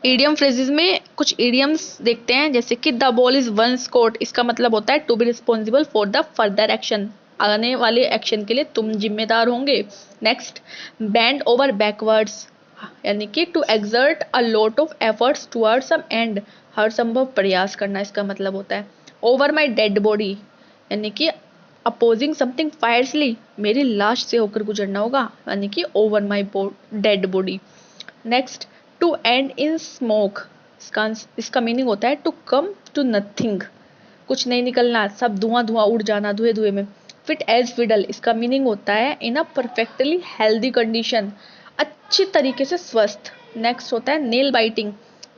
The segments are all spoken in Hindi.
ईडियम फ्रेजेस में कुछ ईडियम्स देखते हैं, जैसे कि the ball is once caught, इसका मतलब होता है to be responsible for the further action, आने वाले एक्शन के लिए तुम जिम्मेदार होंगे। नेक्स्ट, बेंड ओवर बैकवर्ड्स, यानी कि to exert a lot of efforts towards some end, हर संभव प्रयास करना इसका मतलब होता है। ओवर माई डेड बॉडी, यानी कि अपोजिंग समथिंग फायरसली, मेरी लाश से होकर गुजरना होगा, यानी कि over my dead body. Next, to end in smoke, इसका मीनिंग होता है टू कम टू नथिंग, कुछ नहीं निकलना, सब धुआं धुआं उड़ जाना, धुएं धुएं में। फिट एज फिडल, इसका मीनिंग होता है इन अ परफेक्टली हेल्दी कंडीशन, अच्छी तरीके से स्वस्थ। नेक्स्ट होता है नेल बाइटिंग,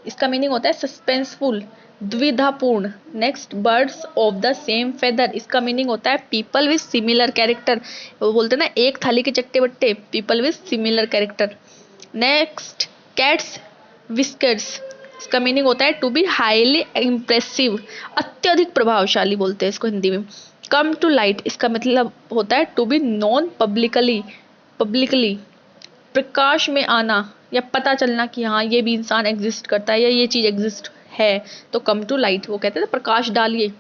इसका मीनिंग होता है सस्पेंसफुल, द्विधापूर्ण। Next, birds of the same feather, इसका मीनिंग होता है पीपल विद सिमिलर कैरेक्टर, वो बोलते हैं ना एक थाली के चट्टे बट्टे, people with similar character. Next, cats whiskers, इसका मीनिंग होता है टू बी हाईली इम्प्रेसिव, अत्यधिक प्रभावशाली बोलते हैं इसको हिंदी में। कम टू लाइट, इसका मतलब होता है टू बी नॉन पब्लिकली, प्रकाश में आना या पता चलना कि हाँ ये भी इंसान एग्जिस्ट करता है या ये चीज एग्जिस्ट है, तो कम टू लाइट, वो कहते हैं प्रकाश डालिए।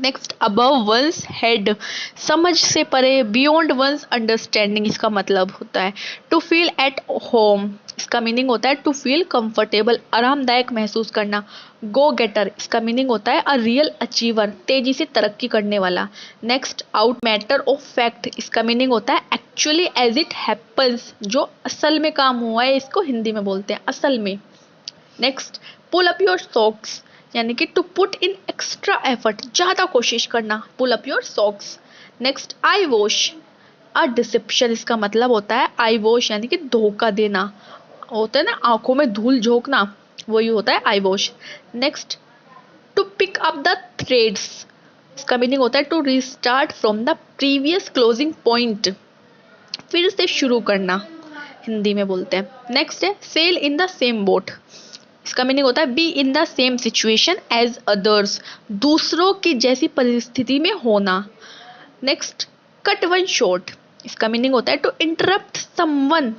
नेक्स्ट, अबव वंस हेड, समझ से परे, बियॉन्ड वंस अंडरस्टैंडिंग, इसका मतलब होता है टू फील एट होम, इसका मीनिंग होता है टू फील कंफर्टेबल, आरामदायक महसूस करना। गो गेटर, इसका मीनिंग होता है अ रियल अचीवर, तेजी से तरक्की करने वाला। Next, out matter of fact, इसका मीनिंग होता है एक्चुअली एज इट हैपन्स, जो असल में काम हुआ है, इसको हिंदी में बोलते हैं असल में। Next, pull up your socks, यानी कि to put in extra effort, ज्यादा कोशिश करना, pull up your socks. Next, I wash a deception, इसका मतलब होता है आई वॉश, यानी कि धोखा देना, होता है ना आंखों में धूल झोंकना, वही होता है eye wash. Next, to pick up the threads, इसका मीनिंग होता है to restart from the previous closing point, फिर से शुरू करना, हिंदी में बोलते हैं। नेक्स्ट है sail in the same boat, इसका मीनिंग होता है be in the same situation as others, दूसरों की जैसी परिस्थिति में होना। नेक्स्ट, कट वन शॉर्ट, इसका मीनिंग होता है टू इंटरप्ट समवन,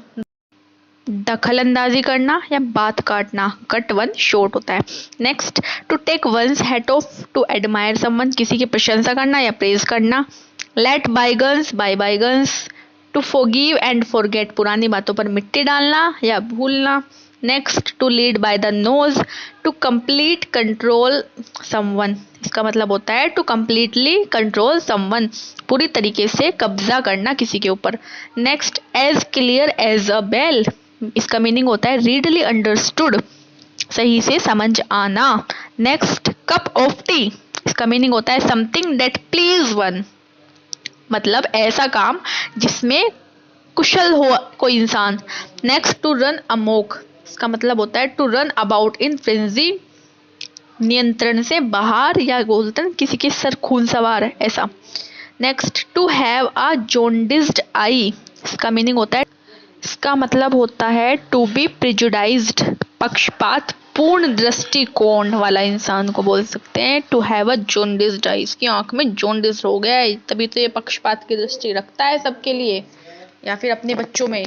दखल अंदाजी करना या बात काटना, कट वन शॉर्ट होता है। Next, to take one's hat off, to admire someone, किसी की प्रशंसा करना या प्रेज करना। Let bygones be bygones, to forgive and forget, पुरानी बातों पर मिट्टी डालना या भूलना। Next, to lead by the nose, to complete control someone, इसका मतलब होता है टू कंप्लीटली कंट्रोल समवन, पूरी तरीके से कब्जा करना किसी के ऊपर। Next, as clear as a bell, इसका मीनिंग होता है रीडली अंडरस्टूड, सही से समझ आना। नेक्स्ट, कप ऑफ टी, इसका मीनिंग होता है समथिंग दैट प्लीज वन, मतलब ऐसा काम जिसमें कुशल हो कोई इंसान। नेक्स्ट, टू रन अमोक, इसका मतलब होता है to run about in frenzy, नियंत्रण से बाहर या बोलते हैं किसी के सर खून सवार है ऐसा। नेक्स्ट, टू हैव अ जॉन्डिस्ड आई, इसका मीनिंग होता है, इसका मतलब होता है टू बी प्रिजुडाइज्ड, पक्षपात पूर्ण दृष्टिकोण वाला इंसान को बोल सकते हैं टू हैव अ जॉन्डिस्ड आई, इसकी आंख में जॉन्डिस हो गया है, तभी तो ये पक्षपात की दृष्टि रखता है सबके लिए या फिर अपने बच्चों में।